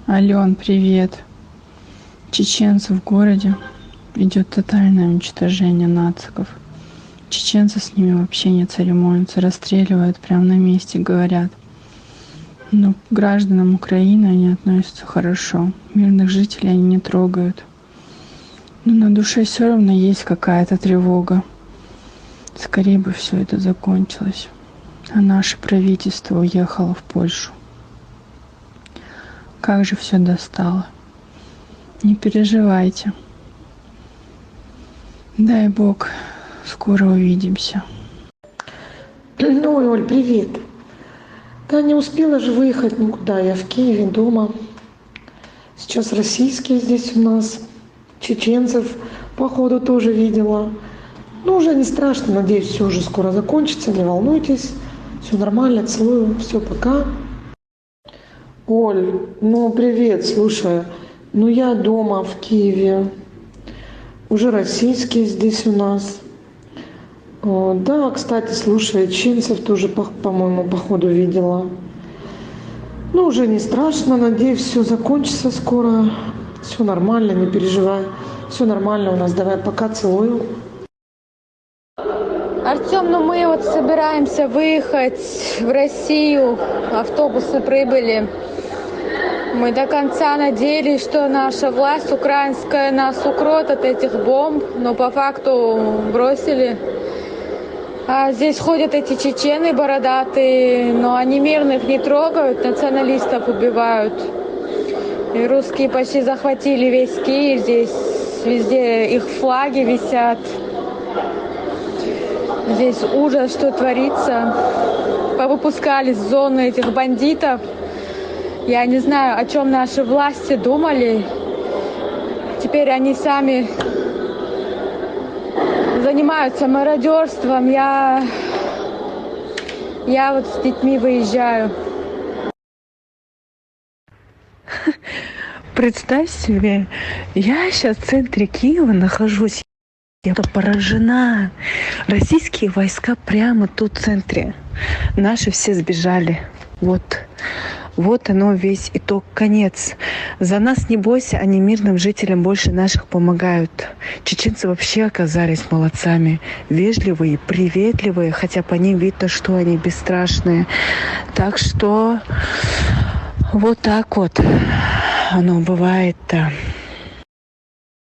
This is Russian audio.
Ален, привет. Чеченцы в городе. Идет тотальное уничтожение нациков. Чеченцы с ними вообще не церемонятся, расстреливают прямо на месте, говорят. Но к гражданам Украины они относятся хорошо. Мирных жителей они не трогают. Но на душе все равно есть какая-то тревога. Скорее бы все это закончилось. А наше правительство уехало в Польшу. Как же все достало. Не переживайте. Дай Бог, скоро увидимся. Ой, Оль, привет. Да, не успела же выехать никуда. Я в Киеве дома. Сейчас российские здесь у нас. Чеченцев, походу, тоже видела. Ну, уже не страшно. Надеюсь, все уже скоро закончится. Не волнуйтесь. Все нормально. Целую. Все, пока. Оль, ну, привет. Слушай, ну, я дома в Киеве. Уже российские здесь у нас. Да, кстати, слушай, чеченцев тоже, по-моему, походу видела. Ну, уже не страшно, надеюсь, все закончится скоро. Все нормально, не переживай. Все нормально у нас, давай, пока, целую. Артем, ну мы вот собираемся выехать в Россию. Автобусы прибыли. Мы до конца надеялись, что наша власть украинская нас укроет от этих бомб, но по факту бросили. А здесь ходят эти чечены бородатые, но они мирных не трогают, националистов убивают. И русские почти захватили весь Киев, здесь везде их флаги висят. Здесь ужас, что творится. Повыпускали с зоны этих бандитов. Я не знаю, о чем наши власти думали. Теперь они сами занимаются мародерством. Я вот с детьми выезжаю. Представь себе, я сейчас в центре Киева нахожусь. Я поражена. Российские войска прямо тут в центре. Наши все сбежали. Вот оно весь итог, конец. За нас не бойся, они мирным жителям больше наших помогают. Чеченцы вообще оказались молодцами. Вежливые, приветливые, хотя по ним видно, что они бесстрашные. Так что вот так вот оно бывает-то.